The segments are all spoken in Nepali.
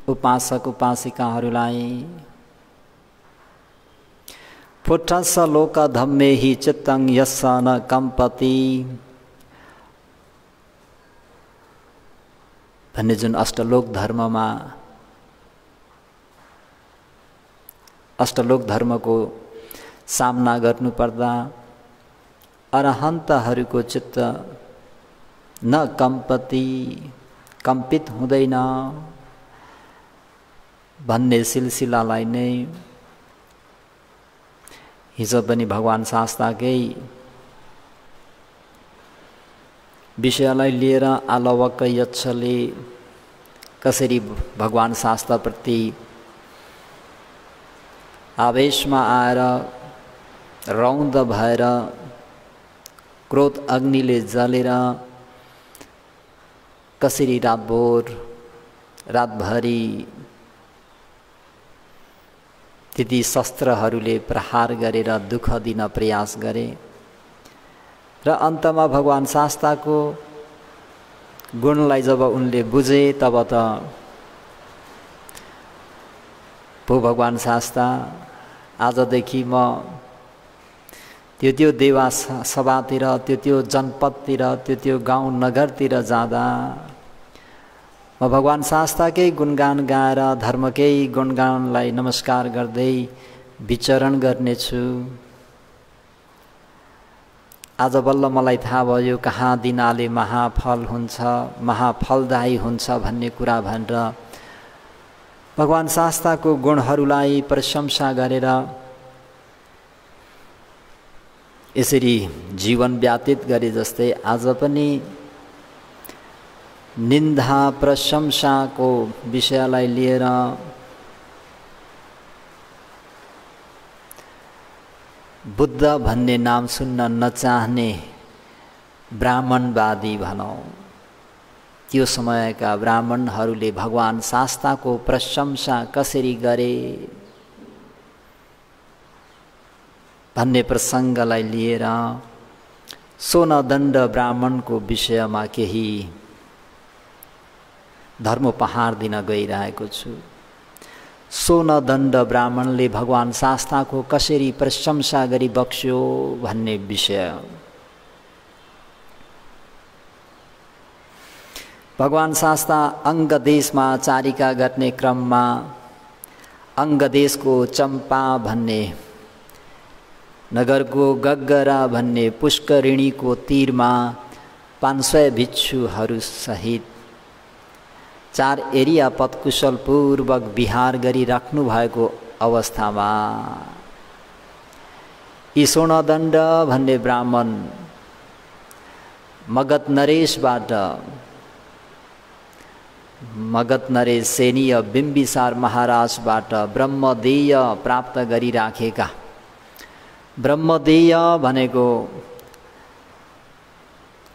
उपासक उपासिकाहरूलाई पुट्ठस्स लोकधम्मे हि चित्तं यस्स न कम्पति भन्ने जुन अष्टलोक धर्मको सामना गर्नुपर्दा अरहन्तहरूको चित्त न कम्पति कम्पित हुँदैन भन्ने सिलसिलालाई नै हिजो पनि भगवान शास्ताकै विषयलाई लिएर आलवक्क यक्षले कसरी भगवान शास्ताप्रति आवेशमा आएर रौद भएर क्रोध अग्निले जलेर कसरी रातभरि त्यति शस्त्रहरूले प्रहार गरेर दुःख दिन प्रयास गरे र अन्तमा भगवान शास्ताको गुणलाई जब उनले बुझे तब त भगवान शास्ता आजदेखि म त्यो देवा सभातिर त्यो जनपदतिर त्यो गाउँ नगरतिर जाँदा म भगवान शास्ताकै गुणगान गाएर धर्मकै गुणगानलाई नमस्कार गर्दै विचरण गर्नेछु। आज बल्ल मलाई थाहा भयो कहाँ दिनाले महाफल हुन्छ, महाफलदायी हुन्छ भन्ने कुरा भनेर भगवान शास्ताको गुणहरूलाई प्रशंसा गरेर यसरी जीवन व्यतीत गरे जस्तै आज पनि निन्दा प्रशंसाको विषयलाई लिएर बुद्ध भन्ने नाम सुन्न नचाहने ब्राह्मणवादी भनौँ, त्यो समयका ब्राह्मणहरूले भगवान शास्ताको प्रशंसा कसरी गरे भन्ने प्रसङ्गलाई लिएर सोनदण्ड ब्राह्मणको विषयमा केही धर्मोपहार दिन गइरहेको छु। सोनदण्ड ब्राह्मणले भगवान शास्ताको कसरी प्रशंसा गरी बक्स्यो भन्ने विषय। भगवान शास्ता अङ्गदेशमा चारिका गर्ने क्रममा अङ्गदेशको चम्पा भन्ने नगरको गग्गरा भन्ने पुष्करिणीको तीरमा 500 भिक्षुहरू सहित 4 एरिया पदकुशलपूर्वक विहार गरिराख्नु भएको अवस्थामा यी सोनदण्ड भन्ने ब्राह्मण मगध नरेश सेनीय बिम्बिसार महाराजबाट ब्रह्मदेय प्राप्त गरिराखेका, ब्रह्मदेय भनेको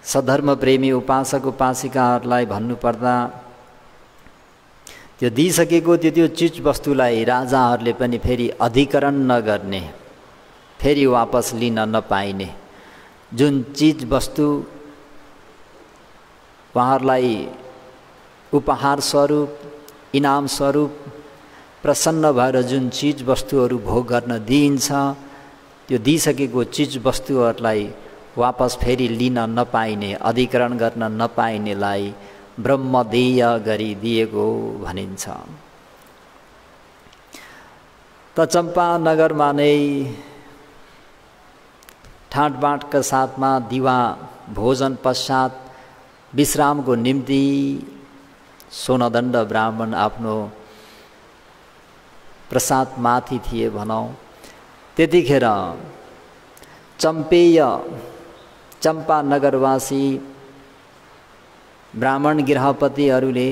सधर्म प्रेमी उपासक उपासिकाहरूलाई भन्नुपर्दा त्यो दिइसकेको त्यो चिज वस्तुलाई राजाहरूले पनि फेरि अधिकरण नगर्ने, फेरि वापस लिन नपाइने, जुन चिज वस्तु उहाँहरूलाई उपहार स्वरूप इनाम स्वरूप प्रसन्न भएर जुन चिज वस्तुहरू भोग गर्न दिइन्छ, त्यो दिइसकेको चिज वस्तुहरूलाई वापस फेरि लिन नपाइने, अधिकरण गर्न नपाइनेलाई ब्रह्मदेय गरिदिएको भनिन्छ। त चम्पा नगरमा नै ठाँटबाँटका साथमा दिवा भोजन पश्चात विश्रामको निम्ति सोनदण्ड ब्राह्मण आफ्नो प्रसाद माथि थिए भनौँ। त्यतिखेर चम्पा नगरवासी ब्राह्मण गृहपतिहरूले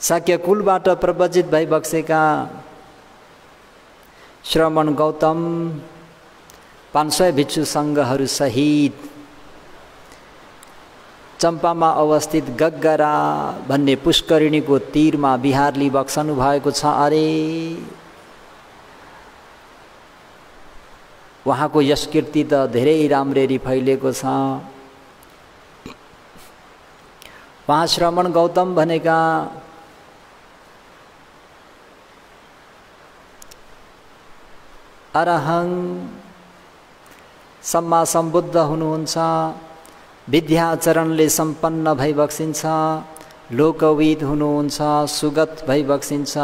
शाक्यकुलबाट प्रव्रजित भइबक्सेका श्रमण गौतम 500 भिक्षु सङ्घहरू सहित चम्पामा अवस्थित गग्गरा भन्ने पुष्करिणीको तीरमा विहार लिइबक्सनु भएको छ। अरे उहाँको यश कीर्ति त धेरै राम्ररी फैलेको छ। वहाँ श्रमण गौतम भनेका अरहं सम्मा सम्बुद्ध हुनुहुन्छ, विद्याचरणले सम्पन्न भई बक्सिन्छ, लोकविद हुनुहुन्छ, सुगत भई बक्सिन्छ,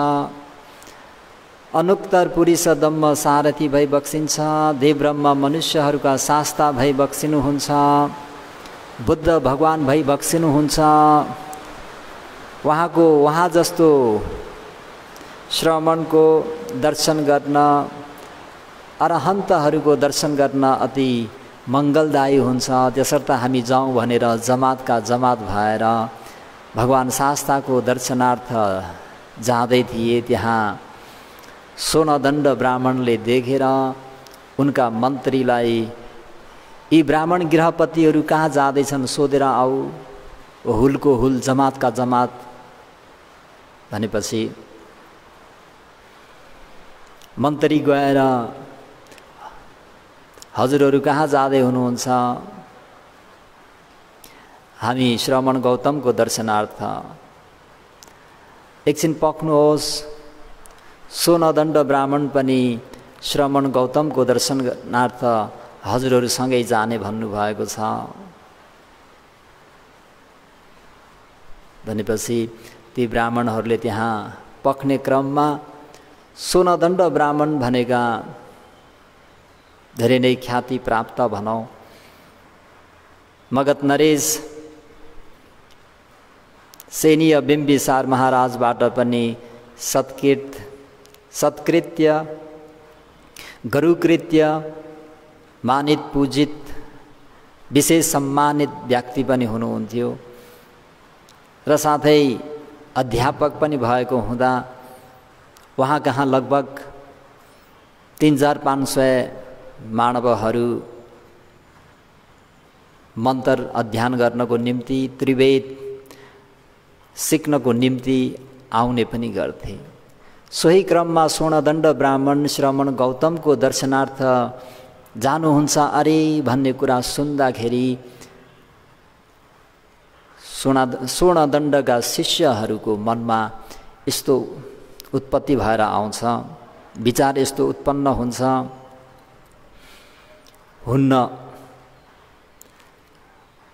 अनुत्तर पुरुष दम्म सारथी भई बक्सिन्छ, देवब्रह्म मनुष्यहरूका शास्ता भई बक्सिनुहुन्छ, बुद्ध भगवान भई बक्सिनुहुन्छ। वहाँ जस्तो श्रमणको दर्शन गर्न, अरहन्तहरूको दर्शन गर्न अति मङ्गलदायी हुन्छ। त्यसर्थ हामी जाउँ भनेर जमातका जमात भएर भगवान शास्ताको दर्शनार्थ जाँदै थिए। त्यहाँ सोनदण्ड ब्राह्मणले देखेर उनका मन्त्रीलाई यी ब्राह्मण गृहपतिहरू कहाँ जाँदैछन् सोधेर आऊ, हुलको हुल जमातका जमात भनेपछि मन्त्री गएर हजुरहरू कहाँ जाँदै हुनुहुन्छ? हामी श्रमण गौतमको दर्शनार्थ। एकछिन पक्नुहोस्। सोनदण्ड ब्राह्मण पनि श्रमण गौतमको दर्शनार्थ हजुरहरूसँगै जाने भन्नुभएको छ भनेपछि ती ब्राह्मणहरूले त्यहाँ पक्ने क्रममा सोनदण्ड ब्राह्मण भनेका धेरै नै ख्याति प्राप्त भनौँ मगध नरेश सेनीय बिम्बिसार महाराजबाट पनि सत्कृत्य गुरुकृत्य मानित पूजित विशेष सम्मानित व्यक्ति पनि हुनुहुन्थ्यो र साथै अध्यापक पनि भएको हुँदा वहाँ कहाँ लगभग 3500 मानवहरू मन्त्र अध्ययन गर्नको निम्ति त्रिवेद सिक्नको निम्ति आउने पनि गर्थे। सोही क्रममा स्वर्णदण्ड ब्राह्मण श्रमण गौतमको दर्शनार्थ जानुहुन्छ अरे भन्ने कुरा सुन्दाखेरि स्वर्णदण्डका शिष्यहरूको मनमा यस्तो उत्पत्ति भएर आउँछ, विचार यस्तो उत्पन्न हुन्छ, हुन्न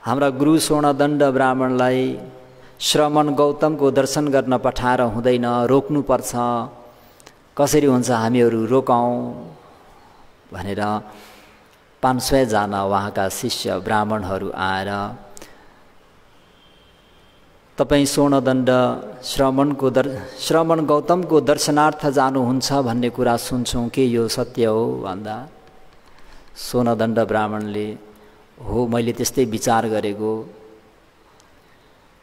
हाम्रा गुरु स्वर्णदण्ड ब्राह्मणलाई श्रमण गौतमको दर्शन गर्न पठाएर हुँदैन, रोक्नुपर्छ। कसरी हुन्छ, हामीहरू रोकौँ भनेर 500 जना उहाँका शिष्य ब्राह्मणहरू आएर तपाईँ स्वर्णदण्ड श्रमण गौतमको दर्शनार्थ जानुहुन्छ भन्ने कुरा सुन्छौँ के यो सत्य हो भन्दा स्वर्णदण्ड ब्राह्मणले हो, मैले त्यस्तै विचार गरेको,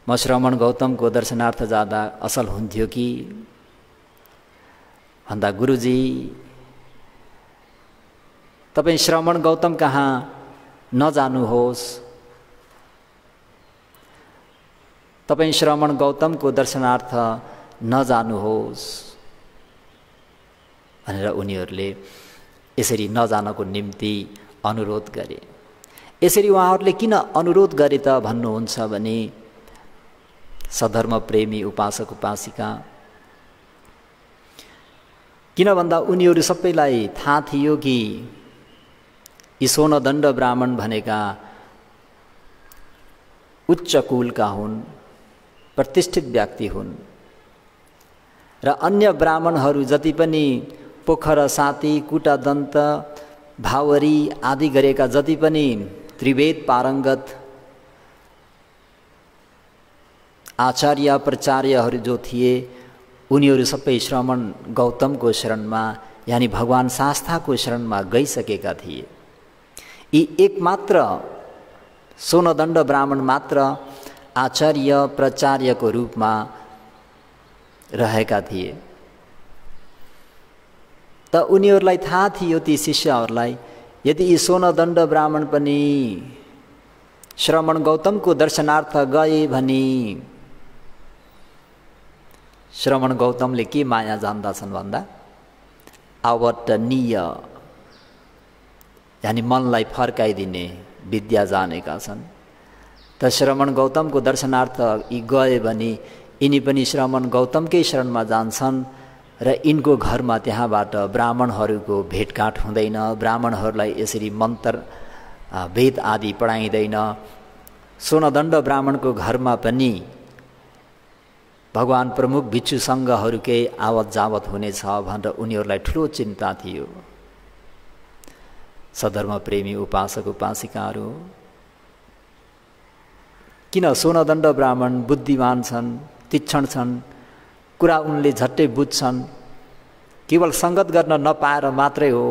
म श्रमण गौतमको दर्शनार्थ जाँदा असल हुन्थ्यो कि भन्दा गुरुजी तपाईँ श्रमण गौतम कहाँ नजानुहोस्, तपाईँ श्रमण गौतमको दर्शनार्थ नजानुहोस् भनेर उनीहरूले यसरी नजानको निम्ति अनुरोध गरे। यसरी उहाँहरूले किन अनुरोध गरे त भन्नुहुन्छ भने सधर्म प्रेमी उपासक उपासिका, किन भन्दा उनीहरू सबैलाई थाहा थियो कि यी स्वर्णदण्ड ब्राह्मण भनेका उच्च कुलका हुन्, प्रतिष्ठित व्यक्ति हुन् र अन्य ब्राह्मणहरू जति पनि पोखर साती कुटादन्त भावरी आदि गरेका जति पनि त्रिवेद पारङ्गत आचार्य प्रचार्यहरू जो थिए उनीहरू सबै श्रमण गौतमको शरणमा यानी भगवान शास्ताको शरणमा गइसकेका थिए। यी एकमात्र स्वर्णदण्ड ब्राह्मण मात्र आचार्य प्रचार्यको रूपमा रहेका थिए। त उनीहरूलाई थाहा थियो, ती शिष्यहरूलाई, यदि यी स्वर्णदण्ड ब्राह्मण पनि श्रमण गौतमको दर्शनार्थ गए भने श्रमण गौतमले के माया जान्दछन् भन्दा आवटनीय यानी मनलाई फर्काइदिने विद्या जानेका छन्। त श्रमण गौतमको दर्शनार्थ यी गए भने यिनी पनि श्रमण गौतमकै शरणमा जान्छन् र यिनको घरमा त्यहाँबाट ब्राह्मणहरूको भेटघाट हुँदैन, ब्राह्मणहरूलाई यसरी मन्त्र वेद आदि पढाइँदैन। स्वर्णदण्ड ब्राह्मणको घरमा पनि भगवान प्रमुख भिक्षु सङ्घहरूकै आवत जावत हुनेछ भनेर उनीहरूलाई ठुलो चिन्ता थियो। सधर्म प्रेमी उपासक उपासिकाहरू, किन स्वर्णदण्ड ब्राह्मण बुद्धिमान छन्, तीक्ष्ण छन्, कुरा उनले झट्टै बुझ्छन्, केवल सङ्गत गर्न नपाएर मात्रै हो।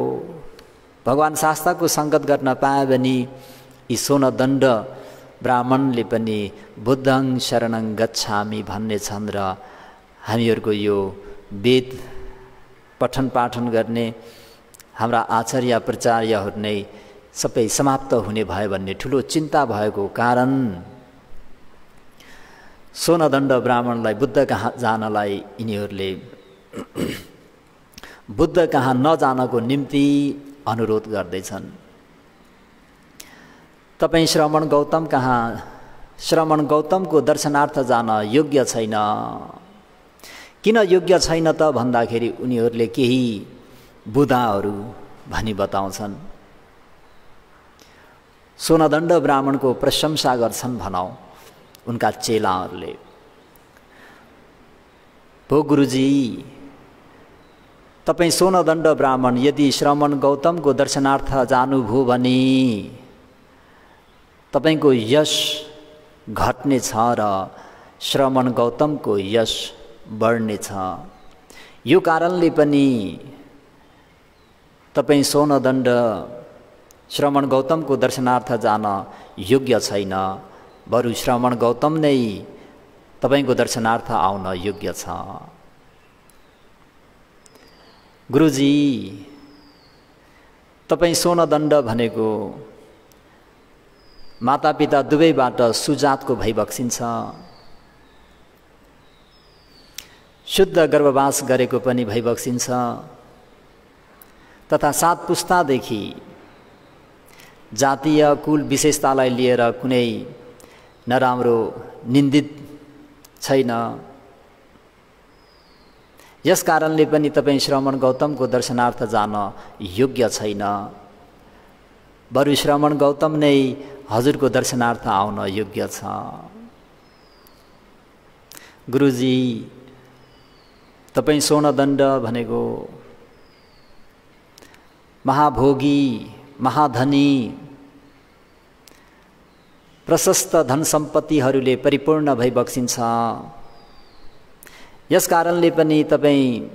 भगवान शास्ताको सङ्गत गर्न पाए भने यी स्वर्णदण्ड ब्राह्मणले पनि बुद्धं शरणं गच्छामि भन्ने छन् र हामीहरूको यो वेद पठन पाठन गर्ने हाम्रा आचार्य प्रचार्यहरू नै सबै समाप्त हुने भयो भन्ने ठुलो चिन्ता भएको कारण स्वर्णदण्ड ब्राह्मणलाई बुद्ध कहाँ जानलाई यिनीहरूले बुद्ध कहाँ नजानको निम्ति अनुरोध गर्दैछन्। तपाईँ श्रमण गौतम कहाँ श्रमण गौतमको दर्शनार्थ जान योग्य छैन। किन योग्य छैन त भन्दाखेरि उनीहरूले केही बुदाहरू भनी बताउँछन्। स्वर्णदण्ड ब्राह्मणको प्रशंसा गर्छन् भनौँ उनका चेलाहरूले, भो गुरुजी तपाईँ स्वर्णदण्ड ब्राह्मण यदि श्रमण गौतमको दर्शनार्थ जानुभयो भने तपाईंको यश घट्नेछ र श्रमण गौतमको यश बढ्नेछ। यो कारणले पनि तपाईँ सोनदण्ड श्रमण गौतमको दर्शनार्थ जान योग्य छैन, बरु श्रमण गौतम नै तपाईको दर्शनार्थ आउन योग्य छ। गुरुजी, तपाईँ सोनदण्ड भनेको मातापिता दुवैबाट सुजातको भई बक्सिन्छ, शुद्ध गर्भवास गरेको पनि भई बक्सिन्छ, तथा 7 पुस्तादेखि जातीय कुल विशेषतालाई लिएर कुनै नराम्रो निन्दित छैन। यस कारणले पनि तपाईँ श्रमण गौतमको दर्शनार्थ जान योग्य छैन, बरु श्रमण गौतम नै हजुरको दर्शनार्थ आउन योग्य छ। गुरुजी, तपाईँ सोनदण्ड भनेको महाभोगी, महाधनी, प्रशस्त धन सम्पत्तिहरूले परिपूर्ण भई बक्सिन्छ। यस कारणले पनि तपाईँ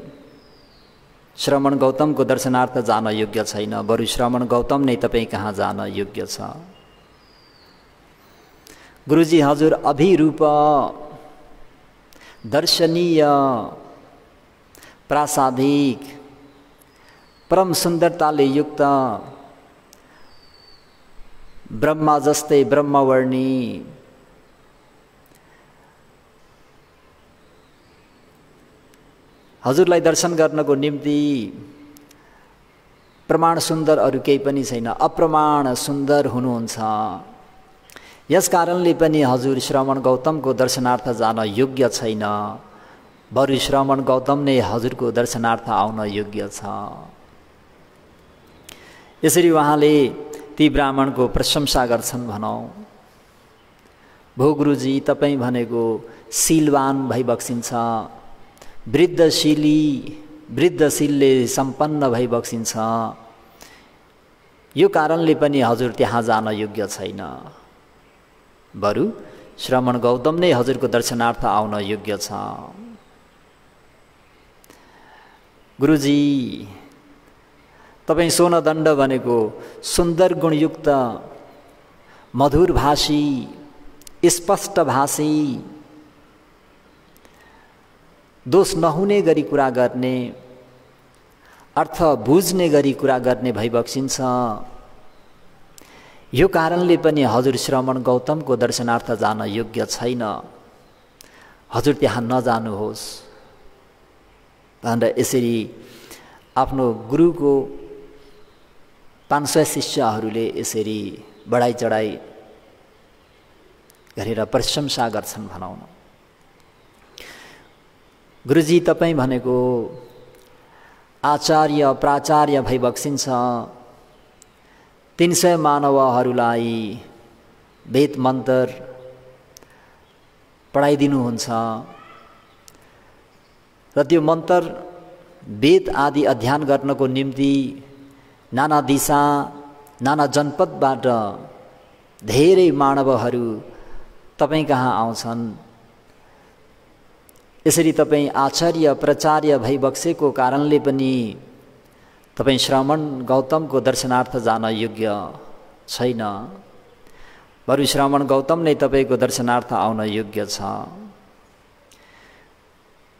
श्रमण गौतमको दर्शनार्थ जान योग्य छैन, बरु श्रमण गौतम नै तपाईँ कहाँ जान योग्य छ। गुरुजी, हजुर अभिरूप, दर्शनीय, प्रासादिक, परम सुन्दरताले युक्त, ब्रह्मा जस्तै ब्रह्मवर्णी, हजुरलाई दर्शन गर्नको निम्ति प्रमाण सुन्दर अरू केही पनि छैन, अप्रमाण सुन्दर हुनुहुन्छ। यस कारणले पनि हजुर श्रमण गौतमको दर्शनार्थ जान योग्य छैन, बरु श्रमण गौतम नै हजुरको दर्शनार्थ आउन योग्य छ। यसरी उहाँले ती ब्राह्मणको प्रशंसा गर्छन् भनौँ। भो गुरुजी, तपाईँ भनेको शीलवान भई बक्सिन्छ, वृद्धशीली, वृद्धशीलले सम्पन्न भई बक्सिन्छ। यो कारणले पनि हजुर त्यहाँ जान योग्य छैन, बरु श्रमण गौतम नै हजुरको दर्शनार्थ आउन योग्य छ। गुरुजी, तपाईँ सोनदण्ड भनेको सुन्दर गुणयुक्त, मधुर भाषी, स्पष्ट भाषी, दोष नहुने गरी कुरा गर्ने, अर्थ बुझ्ने गरी कुरा गर्ने भई बक्सिन्छ। यो कारणले पनि हजुर श्रमण गौतमको दर्शनार्थ जान योग्य छैन, हजुर त्यहाँ नजानुहोस् भनेर यसरी आफ्नो गुरुको 500 शिष्यहरूले यसरी बढाइ चढाइ गरेर प्रशंसा गर्छन् भनौँ न। गुरुजी, तपाईँ भनेको आचार्य प्राचार्य भई बक्सिन्छ, 300 मानवहरूलाई वेद मन्त्र पढाइदिनुहुन्छ र त्यो मन्त्र वेद आदि अध्ययन गर्नको निम्ति नाना दिशा, नाना जनपदबाट धेरै मानवहरू तपाईँ कहाँ आउँछन्। यसरी तपाईँ आचार्य प्राचार्य भई बक्सेको कारणले पनि तपाईँ श्रमण गौतमको दर्शनार्थ जान योग्य छैन, बरु श्रमण गौतम नै तपाईँको दर्शनार्थ आउन योग्य छ।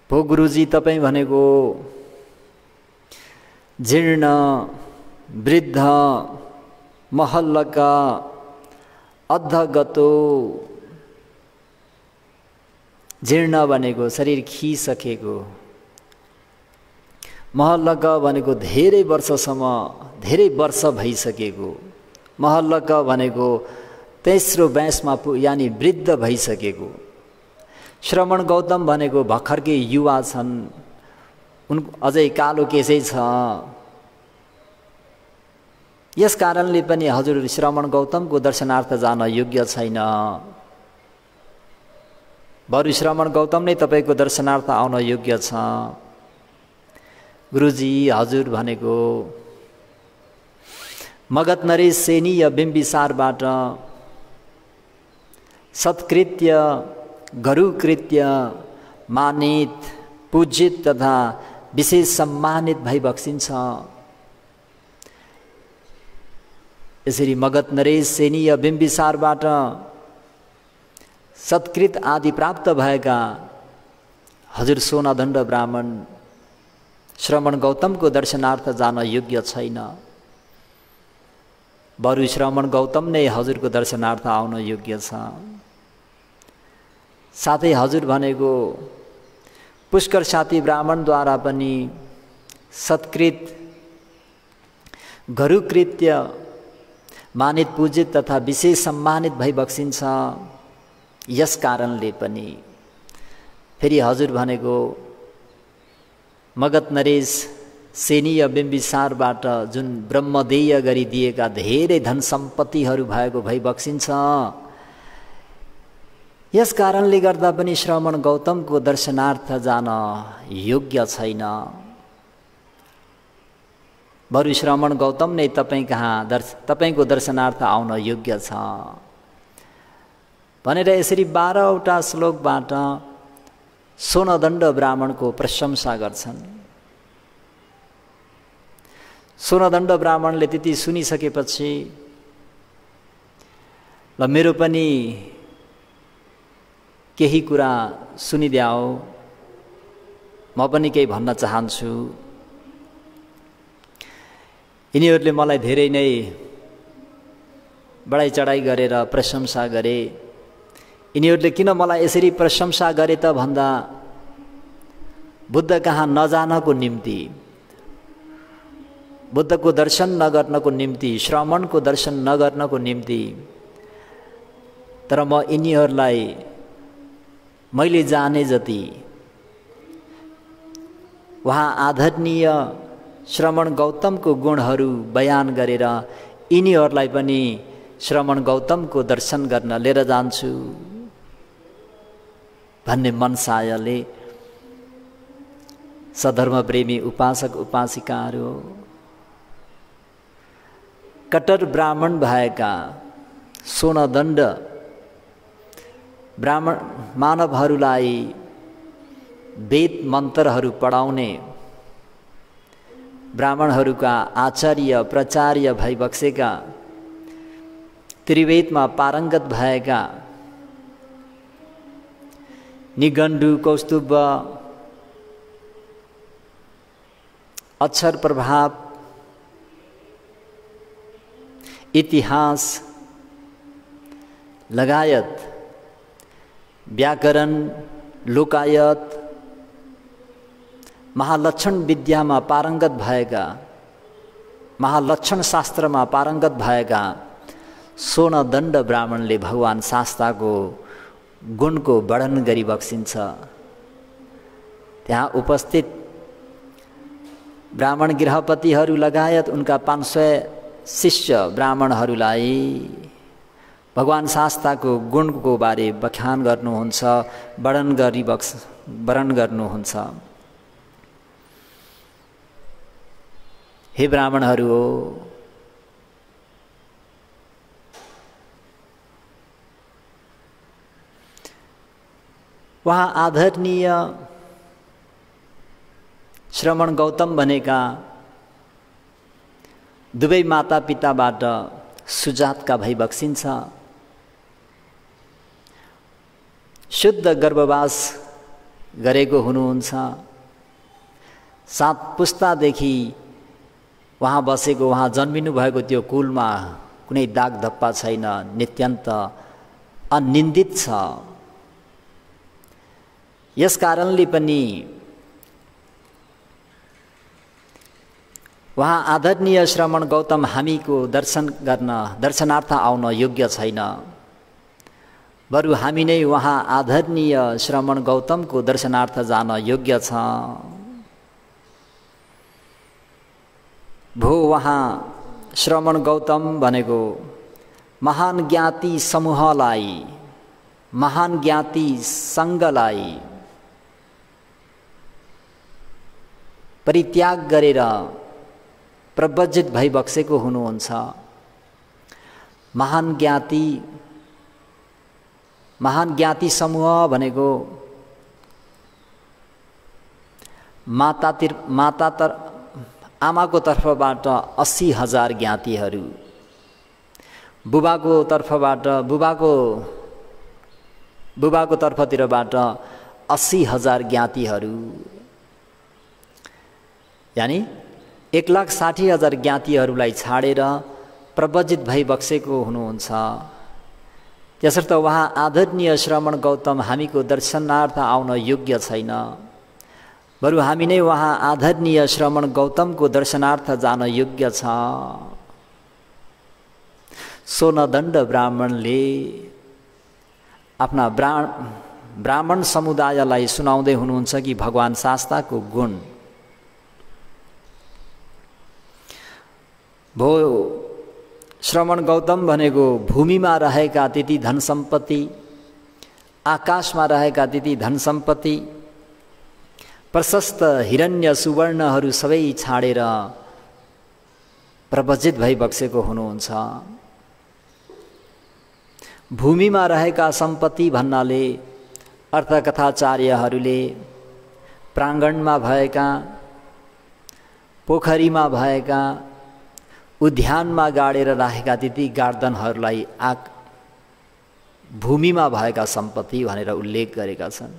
भो गुरुजी, तपाईँ भनेको जीर्ण, वृद्ध, महल्लका, अधगतो, जीर्ण भनेको शरीर खिसकेको, महल्लक भनेको धेरै वर्षसम्म, धेरै वर्ष भइसकेको, महल्लक भनेको तेस्रो वयसमा यानि वृद्ध भइसकेको, श्रमण गौतम भनेको भर्खरकै युवा छन्, अझै कालो केसै छ। यस कारणले पनि हजुर श्रमण गौतमको दर्शनार्थ जान योग्य छैन, बरु श्रमण गौतम नै तपाईँको दर्शनार्थ आउन योग्य छ। गुरुजी, हजुर भनेको मगध नरेश सेनीय बिम्बिसारबाट सत्कृत्य, गरुकृत्य, मानित, पूजित तथा विशेष सम्मानित भई बक्सिन्छ। यसरी मगध नरेश सेनीय बिम्बिसारबाट सत्कृत आदि प्राप्त भएका हजुर सोनादण्ड ब्राह्मण श्रमण गौतमको दर्शनार्थ जान योग्य छैन। बरु श्रमण गौतम नै हजुरको दर्शनार्थ आउन योग्य छ। साथै हजुर भनेको पुष्कर साथी ब्राह्मणद्वारा पनि सत्कृत गरुकृत्य मानित पूजित तथा विशेष सम्मानित भई बक्सिन्छ। यस कारणले पनि फेरि हजुर भनेको मगध नरेश सेनीय बिम्बिसारबाट जुन ब्रह्मदेय गरिदिएका धेरै धन सम्पत्तिहरू भएको भई बक्सिन्छ। यस कारणले गर्दा पनि श्रमण गौतमको दर्शनार्थ जान योग्य छैन। बरु श्रमण गौतम नै तपाईको दर्शनार्थ आउन योग्य छ भनेर यसरी 12वटा श्लोकबाट सोनदण्ड ब्राह्मणको प्रशंसा गर्छन्। सोनदण्ड ब्राह्मणले त्यति सुनिसकेपछि ल मेरो पनि केही कुरा सुनिद्याओ, म पनि केही भन्न चाहन्छु। यिनीहरूले मलाई धेरै नै बढाइ चढाइ गरेर प्रशंसा गरे। यिनीहरूले किन मलाई यसरी प्रशंसा गरे त भन्दा बुद्ध कहाँ नजानको निम्ति, बुद्धको दर्शन नगर्नको निम्ति, श्रमणको दर्शन नगर्नको निम्ति। तर म यिनीहरूलाई मैले जाने जति वहाँ आदरणीय श्रमण गौतमको गुणहरू बयान गरेर यिनीहरूलाई पनि श्रमण गौतमको दर्शन गर्न लिएर जान्छु भन्ने मनसायले सधर्मप्रेमी उपासक उपासिकाहरू कट्टर ब्राह्मण भएका सोनदण्ड ब्राह्मण मानवहरूलाई वेद मन्त्रहरू पढाउने ब्राह्मणहरूका आचार्य प्राचार्य भई बक्सेका त्रिवेदमा पारङ्गत भएका निगण्डु कौस्तुभ अक्षर प्रभाव इतिहास लगायत व्याकरण लोकायत महालक्षण विद्यामा पारङ्गत भएका, महालक्षण शास्त्रमा पारङ्गत भएका सोनदण्ड ब्राह्मणले भगवान शास्ताको गुणको वर्णन गरी बक्सिन्छ। त्यहाँ उपस्थित ब्राह्मण गृहपतिहरू लगायत उनका 500 शिष्य ब्राह्मणहरूलाई भगवान शास्ताको गुणको बारे व्याख्यान गर्नुहुन्छ, वर्णन गर्नुहुन्छ। हे ब्राह्मणहरू हो, वहाँ आदरणीय श्रमण गौतम भनेका दुवै माता पिताबाट सुजातका भई बक्सिन्छ। शुद्ध गर्भवास गरेको हुनुहुन्छ। 7 पुस्तादेखि वहाँ बसेको, वहाँ जन्मिनु भएको त्यो कुलमा कुनै दाग धप्पा छैन, नित्यन्त अनिन्दित छ। यस कारणले पनि वहाँ आदरणीय श्रमण गौतम हामीको दर्शनार्थ आउन योग्य छैन। बरु हामी नै वहाँ आदरणीय श्रमण गौतमको दर्शनार्थ जान योग्य छ। भो वहाँ श्रमण गौतम भनेको महान ज्ञाति समूहलाई, महान ज्ञाति सङ्घलाई परित्याग गरेर प्रव्रजित भई बक्सेको हुनुहुन्छ। महान ज्ञाति समूह भनेको आमाको तर्फबाट 80,000 ज्ञातिहरू, बुबाको तर्फबाट बुबाको तर्फतिरबाट 80,000 ज्ञातिहरू, यानी 1,60,000 ज्ञातिहरूलाई छाडेर प्रव्रजित भई बक्सेको हुनुहुन्छ। त्यसर्थ उहाँ आदरणीय श्रमण गौतम हामीको दर्शनार्थ आउन योग्य छैन, बरु हामी नै उहाँ आदरणीय श्रमण गौतमको दर्शनार्थ जान योग्य छ। सोनदण्ड ब्राह्मणले आफ्ना ब्राह्मण समुदायलाई सुनाउँदै हुनुहुन्छ कि भगवान शास्ताको गुण। भो श्रमण गौतम भनेको भूमिमा रहेका त्यति धन सम्पत्ति, आकाशमा रहेका त्यति धन सम्पत्ति, प्रशस्त हिरण्य सुवर्णहरू सबै छाडेर प्रव्रजित भई बक्सेको हुनुहुन्छ। भूमिमा रहेका सम्पत्ति भन्नाले अर्थकथाचार्यहरूले प्राङ्गणमा भएका, पोखरीमा भएका, उद्यानमा गाडेर राखेका त्यति गार्दनहरूलाई भूमिमा भएका सम्पत्ति भनेर उल्लेख गरेका छन्।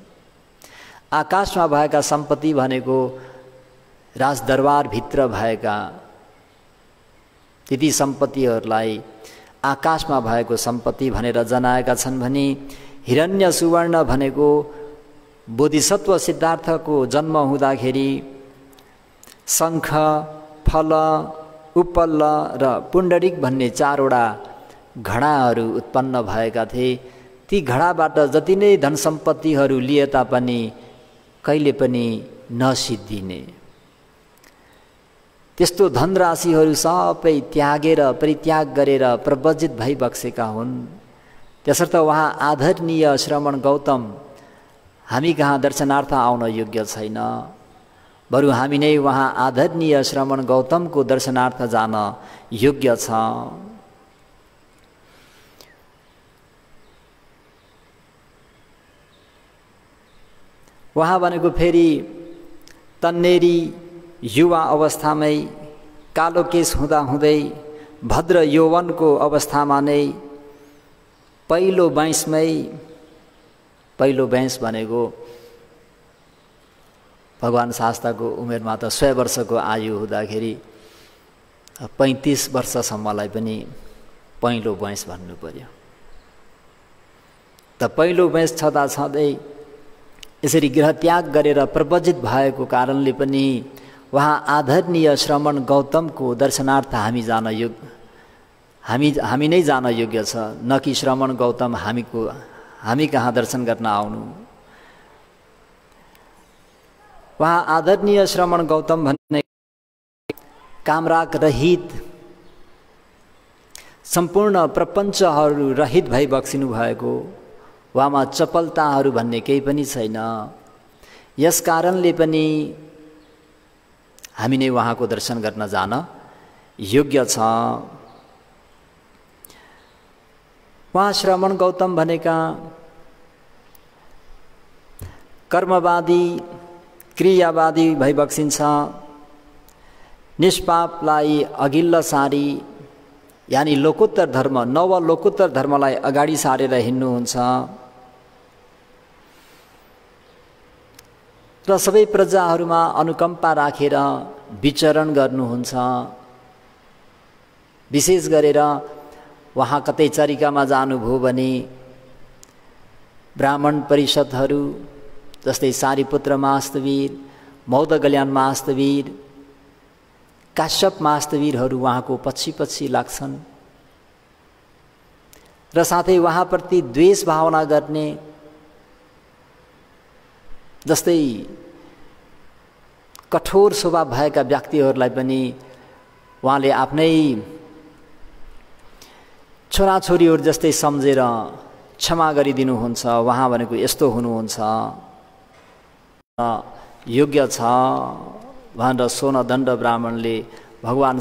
आकाशमा भएका सम्पत्ति भनेको राजदरबारभित्र भएका त्यति सम्पत्तिहरूलाई आकाशमा भएको सम्पत्ति भनेर जनाएका छन् भने हिरण्य सुवर्ण भनेको बोधिसत्व सिद्धार्थको जन्म हुँदाखेरि शङ्ख, फल, उपल्ल र पुण्डरिक भन्ने 4वटा घडाहरू उत्पन्न भएका थिए। ती घडाबाट जति नै धन सम्पत्तिहरू लिए तापनि कहिले पनि नसिद्धिने, त्यस्तो धनराशिहरू सबै त्यागेर परित्याग गरेर प्रव्रजित भई बक्सेका हुन्। त्यसर्थ उहाँ आदरणीय श्रमण गौतम हामी कहाँ दर्शनार्थ आउन योग्य छैन, बरु हामी नै उहाँ आदरणीय श्रमण गौतमको दर्शनार्थ जान योग्य छ। उहाँ भनेको फेरि तन्नेरी युवा अवस्थामै कालो केश हुँदाहुँदै भद्र यौवनको अवस्थामा नै पहिलो बैंश भनेको भगवान शास्ताको उमेरमा त 100 वर्षको आयु हुँदाखेरि 35 वर्षसम्मलाई पनि पहिलो बैंश भन्नु पर्यो। त पहिलो बैंश छँदै यसरी गृह त्याग गरेर प्रव्रजित भएको कारणले पनि उहाँ आदरणीय श्रमण गौतमको दर्शनार्थ हामी नै जान योग्य छ, न कि श्रमण गौतम हामी कहाँ दर्शन गर्न आउनु। उहाँ आदरणीय श्रमण गौतम भन्ने कामराग रहित, सम्पूर्ण प्रपञ्चहरू रहित भई बक्सिनु भएको, उहाँमा चपलताहरू भन्ने केही पनि छैन। यस कारणले पनि हामी नै उहाँको दर्शन गर्न जान योग्य छ। उहाँ श्रमण गौतम भनेका कर्मवादी, क्रियावादी भई बक्सिन्छ। निष्पापलाई अघिल्लो सारी, यानी लोकोत्तर धर्म, नव लोकोत्तर धर्मलाई अगाडि सारेर हिँड्नुहुन्छ र सबै प्रजाहरूमा अनुकम्पा राखेर विचरण गर्नुहुन्छ। विशेष गरेर उहाँ कतै चरिकामा जानुभयो भने ब्राह्मण परिषदहरू जस्तै सारीपुत्र महास्तवीर, मौदगल्यान महास्तवीर, काश्यप महास्तवीरहरू उहाँको पछि लाग्छन् र साथै उहाँप्रति द्वेष भावना गर्ने, जस्तै कठोर स्वभाव भएका व्यक्तिहरूलाई पनि उहाँले आफ्नै छोराछोरीहरू जस्तै सम्झेर क्षमा गरिदिनुहुन्छ। उहाँ भनेको यस्तो हुनुहुन्छ, योग्य छ भनेर सोनदण्ड ब्राह्मणले भगवान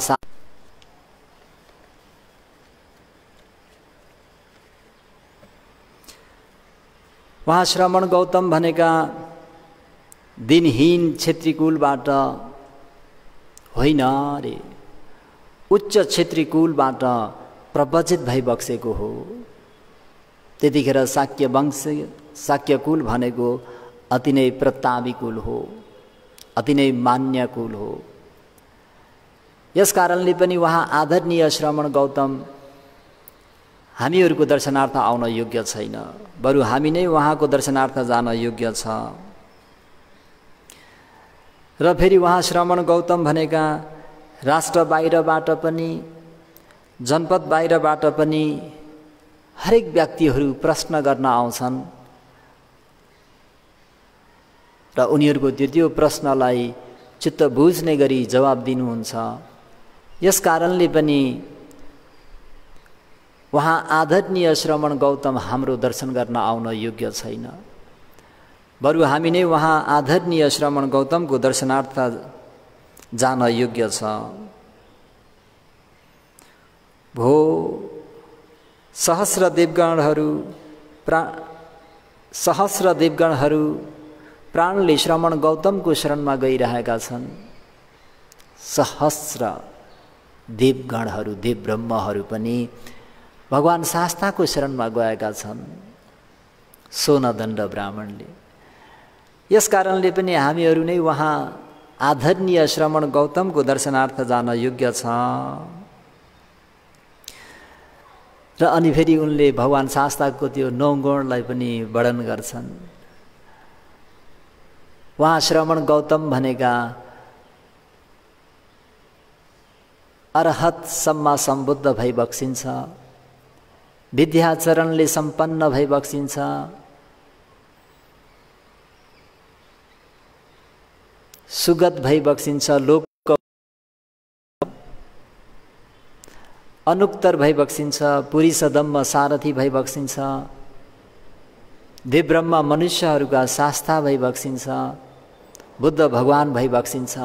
उहाँ श्रमण गौतम भनेका दिनहीन क्षेत्रीकुलबाट होइन रे, उच्च क्षेत्रीकुलबाट प्रवचित भइबक्सेको हो। त्यतिखेर शाक्य वंश शाक्य कुल भनेको अति नै प्रतापी कुल हो, अति नै मान्य कुल हो। यस कारणले पनि उहाँ आदरणीय श्रमण गौतम हामीहरूको दर्शनार्थ आउन योग्य छैन, बरु हामी नै उहाँको दर्शनार्थ जान योग्य छ। र फेरि उहाँ श्रमण गौतम भनेका राष्ट्र बाहिरबाट पनि जनपद बाहिरबाट पनि हरेक व्यक्तिहरू प्रश्न गर्न आउँछन् र उनीहरूको त्यो प्रश्नलाई चित्त बुझ्ने गरी जवाब दिनुहुन्छ। यस कारणले पनि उहाँ आदरणीय श्रमण गौतम हाम्रो दर्शन गर्न आउन योग्य छैन, बरु हामी नै उहाँ आदरणीय श्रमण गौतमको दर्शनार्थ जान योग्य छ। भो सहस्र देवगणहरू प्राणले श्रमण गौतमको शरणमा गइरहेका छन्। सहस्र देवगणहरू देव ब्रह्महरू पनि भगवान शास्ताको शरणमा गएका छन्, सोनदण्ड ब्राह्मणले। यस कारणले पनि हामीहरू नै उहाँ आदरणीय श्रमण गौतमको दर्शनार्थ जान योग्य छ। र अनि फेरि उनले भगवान शास्ताको त्यो 9 गुणलाई पनि वर्णन गर्छन्। उहाँ श्रमण गौतम भनेका अरहत सम्मा सम्बुद्ध भई बक्सिन्छ, विद्याचरणले सम्पन्न भई बक्सिन्छ, सुगत भई बक्सिन्छ, लोक अनुत्तर भई बक्सिन्छ, पुरी सदम्म सारथी भई बक्सिन्छ, देव ब्रह्म मनुष्यहरूका शास्ता भई बक्सिन्छ, बुद्ध भगवान भई बक्सिन्छ।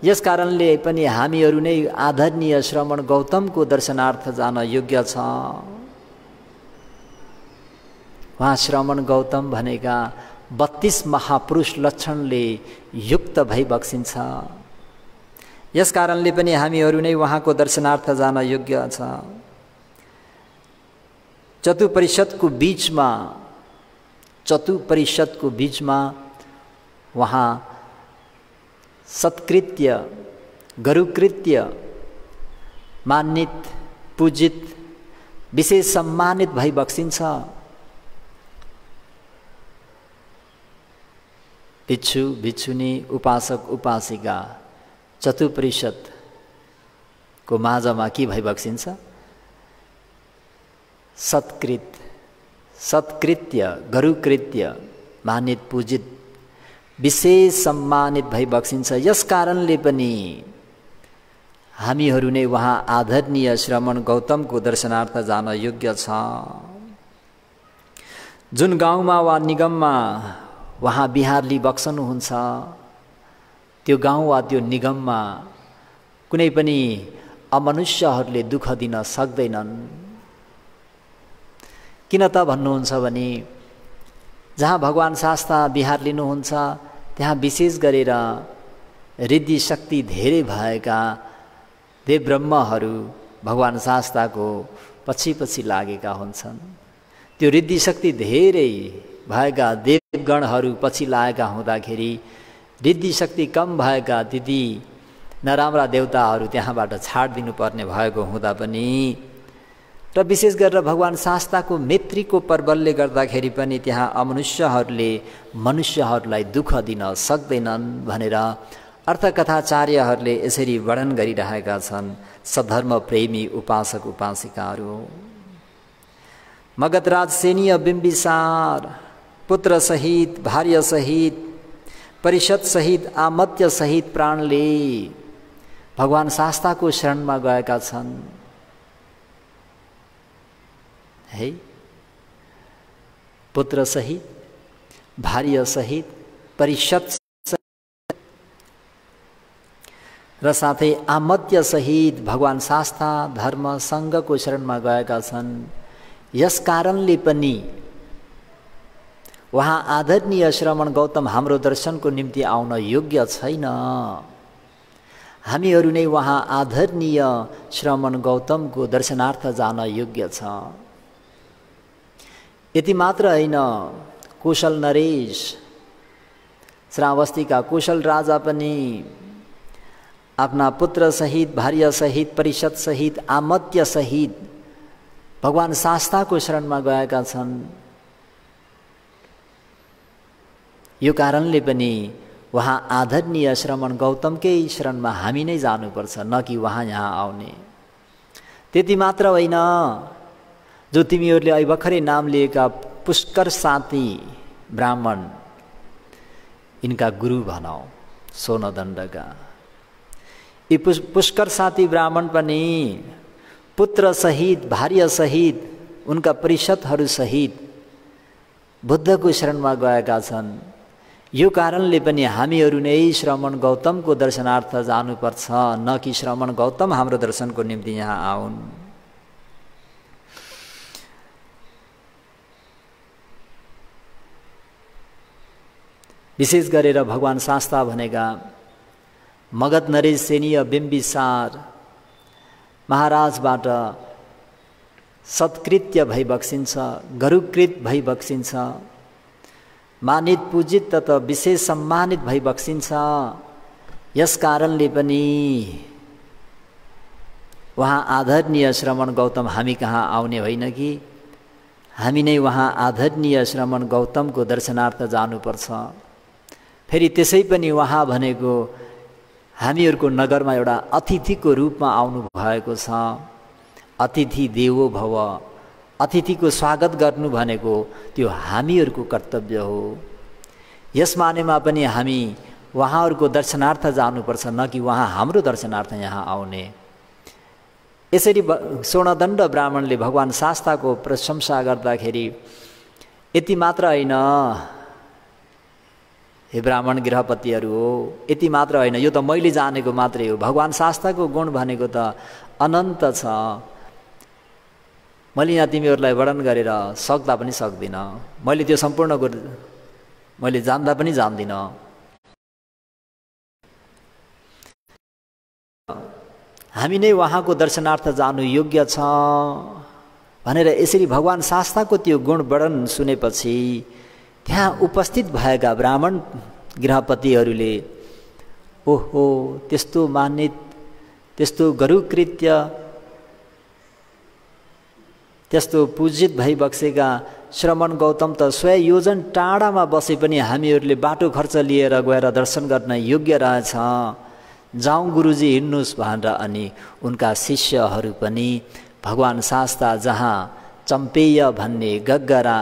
यस कारणले पनि हामीहरू नै आदरणीय श्रमण गौतमको दर्शनार्थ जान योग्य छ। उहाँ श्रमण गौतम भनेका 32 महापुरुष लक्षणले युक्त भई बक्सिन्छ। यस कारणले पनि हामीहरू नै उहाँको दर्शनार्थ जान योग्य छ। चतुपरिषदको बीचमा उहाँ सत्कृत्य गरुकृत्य मानित पूजित विशेष सम्मानित भई बक्सिन्छ। भिक्षु भिक्षुनी उपासक उपासिका चतुपरिषदको माझमा के भई बक्सिन्छ? सत्कृत्य गरुकृत्य मानित पूजित विशेष सम्मानित भई बक्सिन्छ। यस कारणले पनि हामीहरू नै उहाँ आदरणीय श्रमण गौतमको दर्शनार्थ जान योग्य छ। जुन गाउँमा वा निगममा उहाँ बिहारली बक्सनुहुन्छ, त्यो गाउँ वा त्यो निगममा कुनै पनि अमनुष्यहरूले दुःख दिन सक्दैनन्। किन त भन्नुहुन्छ भने जहाँ भगवान शास्ता बिहार लिनुहुन्छ त्यहाँ विशेष गरेर रिद्धि शक्ति धेरै भएका देव ब्रह्महरू भगवान शास्ताको पछि पछि लागेका हुन्छन्। त्यो रिद्धि शक्ति धेरै भएका देवगणहरू पछि लागेका हुँदाखेरि रिद्धि शक्ति कम भएका त्यति नराम्रा देवताहरू त्यहाँबाट छाडिदिनु पर्ने भएको हुँदा पनि र विशेष गरेर भगवान शास्ताको मैत्रीको प्रबलले गर्दाखेरि पनि त्यहाँ अमनुष्यहरूले मनुष्यहरूलाई दुःख दिन सक्दैनन् भनेर अर्थकथाचार्यहरूले यसरी वर्णन गरिरहेका छन्। सधर्म प्रेमी उपासक उपासिकाहरू मगधराज सेनीय बिम्बिसार पुत्र सहित भार्य सहित परिषद सहित आमत्य सहित प्राणले भगवान शास्ताको शरणमा गएका छन्। है पुत्र सहित भार्य सहित परिषद र साथै आमत्य सहित भगवान शास्ता धर्म संघको शरणमा गएका छन्। यस कारणले पनि वहाँ आदरणीय श्रमण गौतम हाम्रो दर्शनको निम्ति आउन योग्य छैन। हामीहरू नै वहाँ आदरणीय श्रमण गौतमको दर्शनार्थ जान योग्य छ। यति मात्र होइन, कुशल नरेश, श्रावस्तीका कुशल राजा पनि आफ्ना पुत्र सहित, भार्य सहित, परिषद सहित, आमत्य सहित भगवान शास्ताको शरणमा गएका छन्। यो कारणले पनि वहाँ आदरणीय श्रमण गौतमकै शरणमा हामी नै जानुपर्छ, न कि वहाँ यहाँ आउने। त्यति मात्र होइन, जो तिमीहरूले अहिले भर्खरै नाम लिएका पुष्कर साथी ब्राह्मण, इनका गुरु भनौ सोनदण्डका। यी पुष्कर साथी ब्राह्मण पनि पुत्र सहित, भार्य सहित, उनका परिषदहरू सहित बुद्धको शरणमा गएका छन्। यो कारणले पनि हामीहरू नै श्रमण गौतमको दर्शनार्थ जानुपर्छ, न कि श्रमण गौतम हाम्रो दर्शनको निम्ति यहाँ आउन्। विशेष गरेर भगवान शास्ता भनेका मगध नरेश सेनीय बिम्बिसार महाराजबाट सत्कृत्य भई बक्सिन्छ, गरुकृत भई बक्सिन्छ, मानित पूजित तथा विशेष सम्मानित भई बक्सिन्छ। यस कारणले पनि वहाँ आदरणीय श्रमण गौतम हामी कहाँ आउने होइन कि हामी नै वहाँ आदरणीय श्रमण गौतमको दर्शनार्थ जानुपर्छ। फेरि त्यसै पनि वहाँ भनेको हामीहरूको नगरमा एउटा अतिथिको रूपमा आउनु भएको छ। अतिथि देवो भव, अतिथिको स्वागत गर्नु भनेको त्यो हामीहरूको कर्तव्य हो। यस मानेमा पनि हामी वहाँहरूको दर्शनार्थ जानुपर्छ, न कि वहाँ हाम्रो दर्शनार्थ यहाँ आउने। यसरी सोनदण्ड ब्राह्मणले भगवान शास्ताको प्रशंसा गर्दाखेरि यति मात्र होइन, हे ब्राह्मण गृहपतिहरू हो, यति मात्र होइन, यो त मैले जानेको मात्रै हो। भगवान शास्ताको गुण भनेको त अनन्त छ। मैले यहाँ तिमीहरूलाई वर्णन गरेर सक्दा पनि सक्दिनँ। मैले त्यो सम्पूर्ण मैले जान्दा पनि जान्दिनँ। हामी नै वहाँको दर्शनार्थ जानु योग्य छ भनेर यसरी भगवान शास्ताको त्यो गुण वर्णन सुनेपछि त्यहाँ उपस्थित भएका ब्राह्मण गृहपतिहरूले ओहो, त्यस्तो मानित, त्यस्तो गरुकृत्य, त्यस्तो पूजित भई बक्सेका श्रमण गौतम त 100 योजन टाढामा बसे पनि हामीहरूले बाटो खर्च लिएर गएर दर्शन गर्न योग्य रहेछ, जाउँ गुरुजी हिँड्नुहोस् भनेर अनि उनका शिष्यहरू पनि भगवान शास्ता जहाँ चम्पेय भन्ने गग्गरा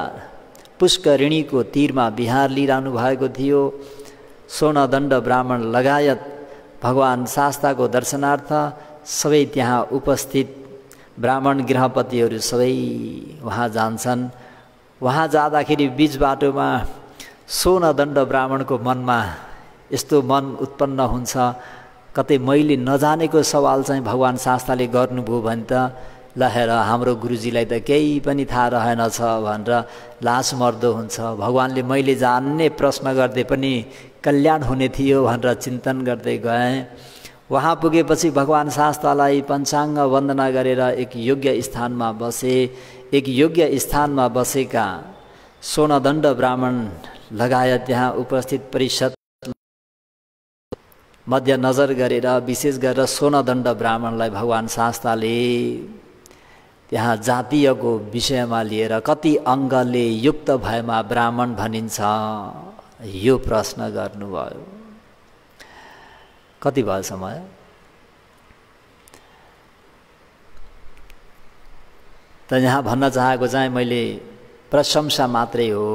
पुष्करिणीको तीरमा विहार लिइरहनु भएको थियो, सोनदण्ड ब्राह्मण लगायत भगवान शास्ताको दर्शनार्थ सबै त्यहाँ उपस्थित ब्राह्मण गृहपतिहरू सबै वहाँ जान्छन्। वहाँ जाँदाखेरि बीच बाटोमा सोनदण्ड ब्राह्मणको मनमा यस्तो मन उत्पन्न हुन्छ, कतै मैले नजानेको सवाल चाहिँ भगवान शास्ताले गर्नुभयो भने त लहेर हाम्रो गुरुजीलाई त केही पनि थाहा रहेनछ भनेर लास मर्दो हुन्छ। भगवानले मैले जान्ने प्रश्न गर्दै पनि कल्याण हुने थियो भनेर चिन्तन गर्दै गएँ। वहाँ पुगेपछि भगवान शास्तालाई पञ्चाङ्ग वन्दना गरेर एक योग्य स्थानमा बसे। एक योग्य स्थानमा बसेका सोनदण्ड ब्राह्मण लगायत त्यहाँ उपस्थित परिषद मध्य नजर गरेर विशेष गरेर सोनदण्ड ब्राह्मणलाई भगवान शास्ताले त्यहाँ जातीयको विषयमा लिएर कति अङ्गले युक्त भएमा ब्राह्मण भनिन्छ यो प्रश्न गर्नुभयो। कति भयो समय? त यहाँ भन्न चाहेको चाहिँ मैले प्रशंसा मात्रै हो।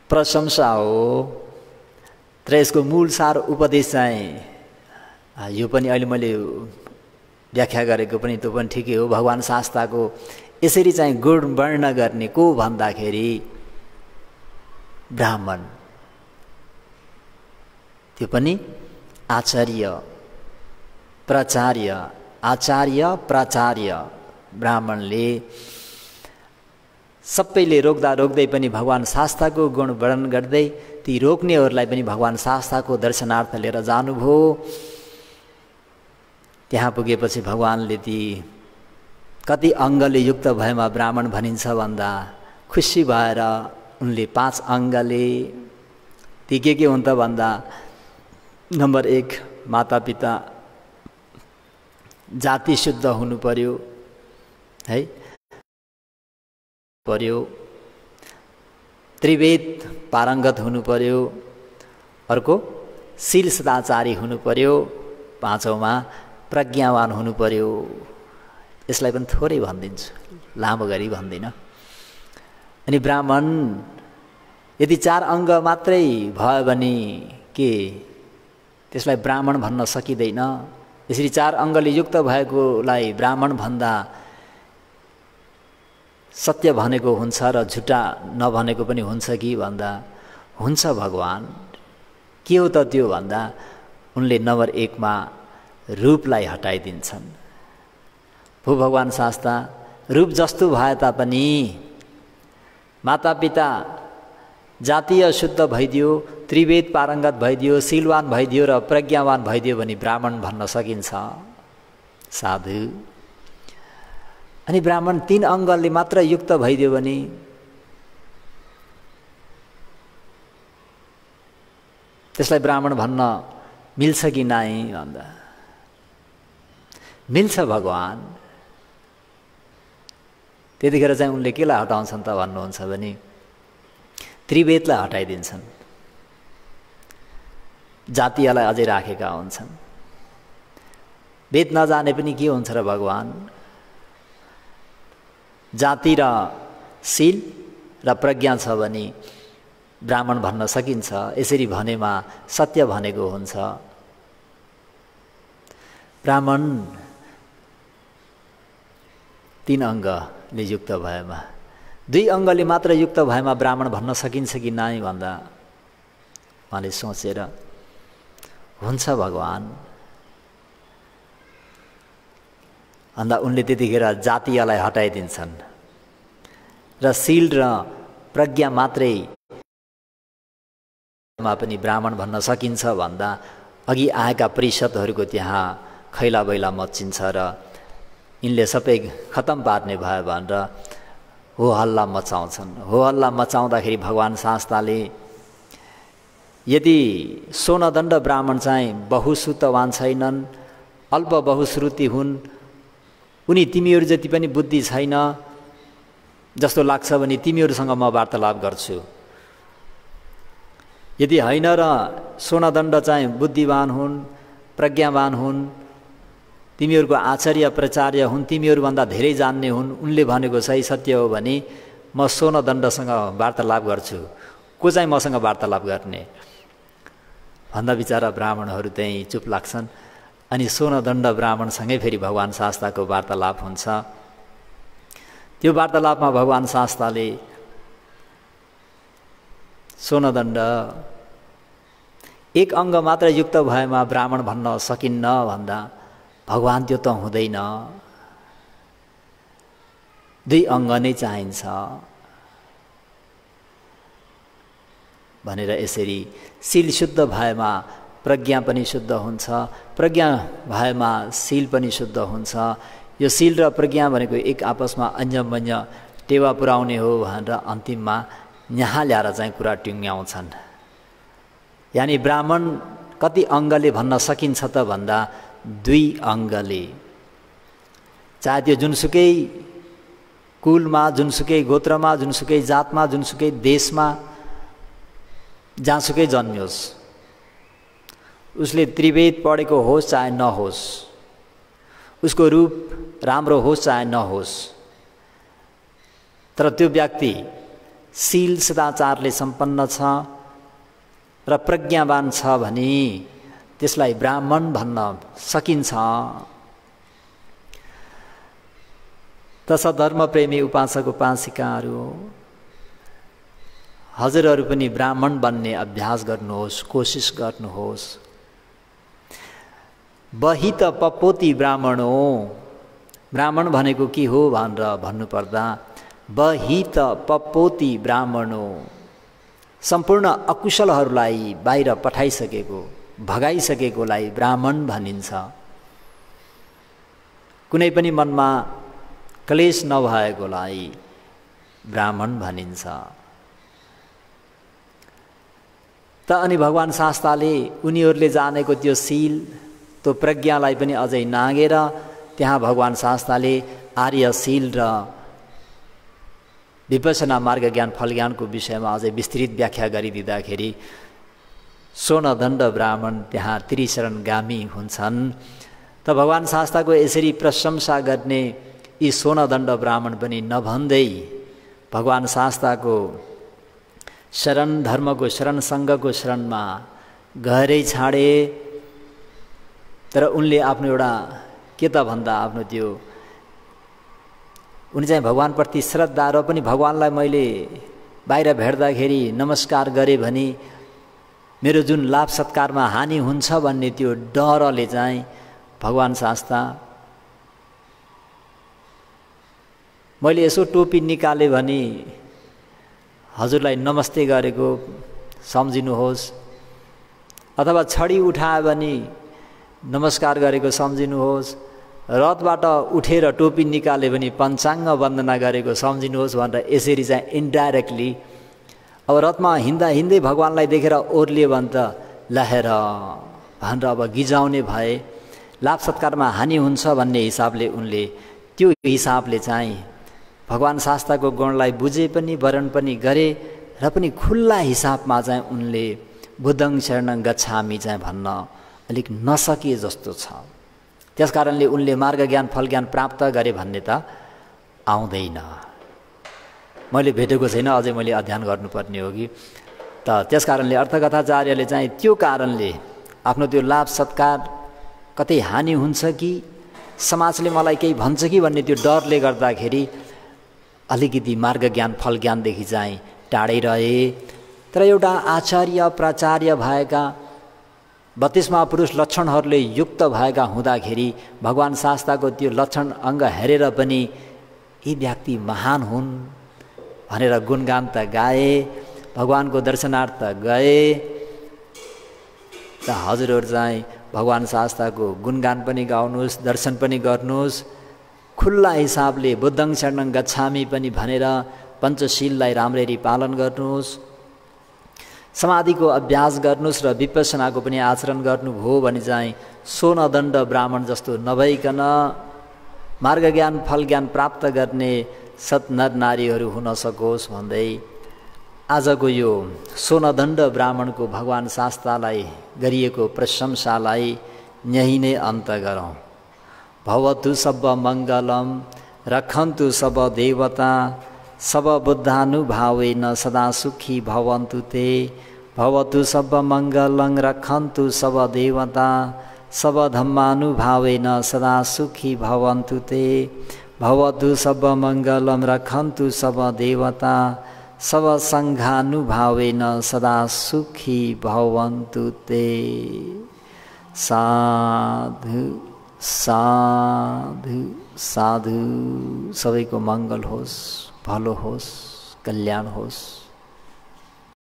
प्रशंसा हो, तर यसको मूल सार उपदेश चाहिँ यो पनि अहिले मैले व्याख्या गरेको पनि त्यो पनि ठिकै हो। भगवान शास्ताको यसरी चाहिँ गुण वर्ण गर्ने को भन्दाखेरि ब्राह्मण, त्यो पनि आचार्य प्राचार्य, आचार्य प्राचार्य ब्राह्मणले सबैले रोक्दा रोक्दै पनि भगवान शास्ताको गुण वर्णन गर्दै ती रोक्नेहरूलाई पनि भगवान् शास्ताको दर्शनार्थ लिएर जानुभयो। त्यहाँ पुगेपछि भगवान्ले ती कति अङ्गले युक्त भएमा ब्राह्मण भनिन्छ भन्दा खुसी भएर उनले 5 अङ्गले ती के हुन् त भन्दा नम्बर 1 मातापिता जाति शुद्ध हुनु पर्यो है, त्रिवेद पारङ्गत हुनु पर्यो, अर्को शील सदाचारी हुनु पर्यो, 5औँमा प्रज्ञावान हुनु पर्यो। यसलाई पनि थोरै भनिदिन्छु, लामो गरी भन्दिनँ। अनि ब्राह्मण यदि 4 अङ्ग मात्रै भयो भने के त्यसलाई ब्राह्मण भन्न सकिँदैन। यसरी 4 अङ्गले युक्त भएकोलाई ब्राह्मण भन्दा सत्य भनेको हुन्छ र झुटा नभनेको पनि हुन्छ कि भन्दा हुन्छ भगवान्। के हो त त्यो भन्दा उनले नम्बर 1 मा रूपलाई हटाइदिन्छन्। भू भगवान् शास्ता रूप जस्तो भए तापनि मातापिता जातीय शुद्ध भइदियो, त्रिवेद पारङ्गत भइदियो, शीलवान भइदियो र प्रज्ञावान भइदियो भने ब्राह्मण भन्न सकिन्छ। साधु अनि ब्राह्मण 3 अङ्गले मात्र युक्त भइदियो भने त्यसलाई ब्राह्मण भन्न मिल्छ कि नै भन्दा मिल्छ भगवान्। त्यतिखेर चाहिँ उनले केलाई हटाउँछन् त भन्नुहुन्छ भने त्रिवेदलाई हटाइदिन्छन्, जातीयलाई अझै राखेका हुन्छन्। वेद नजाने पनि के हुन्छ र भगवान्, जाति र शील र प्रज्ञा छ भने ब्राह्मण भन्न सकिन्छ। यसरी भनेमा सत्य भनेको हुन्छ। ब्राह्मण 3 अङ्गले युक्त भएमा, 2 अङ्गले मात्र युक्त भएमा ब्राह्मण भन्न सकिन्छ कि नै भन्दा उहाँले सोचेर हुन्छ भगवान् भन्दा उनले त्यतिखेर जातीयलाई हटाइदिन्छन् र शील र प्रज्ञा मात्रै मा पनि ब्राह्मण भन्न सकिन्छ भन्दा अघि आएका परिषदहरूको त्यहाँ खैला बैला मच्चिन्छ र यिनले सबै खतम पार्ने भयो भनेर हो हल्ला मचाउँछन्। हो हल्ला मचाउँदाखेरि भगवान् शास्ताले यदि सोनदण्ड ब्राह्मण चाहिँ बहुश्रुतवान छैनन्, अल्प बहुश्रुति हुन्, उनी तिमीहरू जति पनि बुद्धि छैन जस्तो लाग्छ भने तिमीहरूसँग म वार्तालाप गर्छु। यदि होइन र सोनदण्ड चाहिँ बुद्धिवान हुन्, प्रज्ञावान हुन्, तिमीहरूको आचार्य प्रचार्य हुन्, तिमीहरूभन्दा धेरै जान्ने हुन्, उनले भनेको सही सत्य हो भने म सोनदण्डसँग वार्तालाप गर्छु। को चाहिँ मसँग वार्तालाप गर्ने भन्दा बिचारा ब्राह्मणहरू त्यही चुप लाग्छन्। अनि सोनदण्ड ब्राह्मणसँगै फेरि भगवान् शास्ताको वार्तालाप हुन्छ। त्यो वार्तालापमा भगवान् शास्ताले सोनदण्ड 1 अङ्ग मात्र युक्त भएमा ब्राह्मण भन्न सकिन्न भन्दा भगवान् त्यो त हुँदैन, 2 अङ्ग नै चाहिन्छ भनेर यसरी शील शुद्ध भएमा प्रज्ञा पनि शुद्ध हुन्छ, प्रज्ञा भएमा शील पनि शुद्ध हुन्छ। यो शील र प्रज्ञा भनेको एक आपसमा अन्यमन्य टेवा पुर्याउने हो भनेर अन्तिममा यहाँ ल्याएर चाहिँ कुरा टुङ्ग्याउँछन्। यानि ब्राह्मण कति अङ्गले भन्न सकिन्छ त भन्दा 2 अङ्गले, चाहे त्यो जुनसुकै कुलमा, जुनसुकै गोत्रमा, जुनसुकै जातमा, जुनसुकै देशमा, जहाँसुकै जन्मियोस्, उसले त्रिवेद पढेको होस् चाहे नहोस्, उसको रूप राम्रो होस् चाहे नहोस्, तर त्यो व्यक्ति शील सदाचारले सम्पन्न छ र प्रज्ञावान छ भने त्यसलाई ब्राह्मण भन्न सकिन्छ। तस धर्मप्रेमी उपासक उपासिकाहरू, हजुरहरू पनि ब्राह्मण बन्ने अभ्यास गर्नुहोस्, कोसिस गर्नुहोस्। बही त पपोती ब्राह्मणो, ब्राह्मण भनेको के हो भनेर भन्नुपर्दा बही त पपोती ब्राह्मणो, सम्पूर्ण अकुशलहरूलाई बाहिर पठाइसकेको, भगाइसकेकोलाई ब्राह्मण भनिन्छ। कुनै पनि मनमा क्लेश नभएकोलाई ब्राह्मण भनिन्छ। त अनि भगवान शास्ताले उनीहरूले जानेको त्यो शील, त्यो प्रज्ञालाई पनि अझै नागेर त्यहाँ भगवान शास्ताले आर्यशील र विपसना मार्ग ज्ञान फल ज्ञानको विषयमा अझै विस्तृत व्याख्या गरिदिँदाखेरि सोनदण्ड ब्राह्मण त्यहाँ त्रिशरणगामी हुन्छन्। त भगवान शास्ताको यसरी प्रशंसा गर्ने यी सोनदण्ड ब्राह्मण पनि नभन्दै भगवान शास्ताको शरण, धर्मको शरण, सङ्घको शरणमा गएरै छाडे। तर उनले आफ्नो एउटा के त भन्दा आफ्नो त्यो उनी चाहिँ भगवानप्रति श्रद्धा र पनि भगवानलाई मैले बाहिर भेट्दाखेरि नमस्कार गरेँ भने मेरो जुन लाभ सत्कारमा हानि हुन्छ भन्ने त्यो डरले चाहिँ भगवान शास्ता मैले यसो टोपी निकालेँ भने हजुरलाई नमस्ते गरेको सम्झिनुहोस्, अथवा छडी उठायो भने नमस्कार गरेको सम्झिनुहोस्, रथबाट उठेर टोपी निकाल्यो भने पञ्चाङ्ग वन्दना गरेको सम्झिनुहोस् भनेर यसरी चाहिँ इन्डाइरेक्टली अब रथमा हिँड्दा हिँड्दै भगवानलाई देखेर ओर्लियो भने त लहेर भनेर अब गिजाउने भए, लाभ सत्कारमा हानि हुन्छ भन्ने हिसाबले उनले त्यो हिसाबले चाहिँ भगवान शास्ताको गुणलाई बुझे पनि, वर्ण पनि गरे र पनि खुल्ला हिसाबमा चाहिँ उनले बुद्धं शरणं गच्छामि चाहिँ भन्न अलिक नसके जस्तो छ। त्यसकारणले उनले मार्ग ज्ञान फल ज्ञान प्राप्त गरे भन्ने त आउँदैन। मैले भेटेको छैन, अझै मैले अध्ययन गर्नुपर्ने हो कि। त त्यसकारणले अर्थकथाचार्यले चाहिँ त्यो कारणले आफ्नो त्यो लाभ सत्कार कतै हानि हुन्छ कि समाजले मलाई केही भन्छ कि भन्ने त्यो डरले गर्दाखेरि अलिकति मार्ग ज्ञान फल ज्ञानदेखि चाहिँ टाढै रहे। तर एउटा आचार्य प्राचार्य भएका 32 महापुरुष लक्षणहरूले युक्त भएका हुँदाखेरि भगवान शास्ताको त्यो लक्षण अङ्ग हेरेर पनि यी व्यक्ति महान हुन् भनेर गुणगान त गाए, भगवानको दर्शनार्थ गए। त हजुरहरू चाहिँ भगवान शास्ताको गुणगान पनि गाउनुहोस्, दर्शन पनि गर्नुहोस्, खुल्ला हिसाबले बुद्धं शरणं गच्छामि पनि भनेर पञ्चशीललाई राम्ररी पालन गर्नुहोस्, समाधिको अभ्यास गर्नुहोस् र विपसनाको पनि आचरण गर्नुभयो भने चाहिँ सोनदण्ड ब्राह्मण जस्तो नभइकन मार्ग ज्ञान फल ज्ञान प्राप्त गर्ने सत नर नारीहरू हुन सकोस् भन्दै आजको यो सोनदण्ड ब्राह्मणको भगवान शास्तालाई गरिएको प्रशंसालाई यहीँ नै अन्त गरौँ। भवतु सब मङ्गलम रखन्तु सब देवता सब बुद्धानुभावेन सदा सुखी भवन्तु ते। भवतु सब मङ्गलं रखन्तु सब देवता सब धम्मानुभावेन सदा सुखी भवन्तु ते। भवतु सब मङ्गलं रखन्तु सब देवता सब सङ्घानुभावेन सदा सुखी भवन्तु ते। साधु साधु साधु। सबैको मङ्गल होस्, भलो होस्, कल्याण होस्।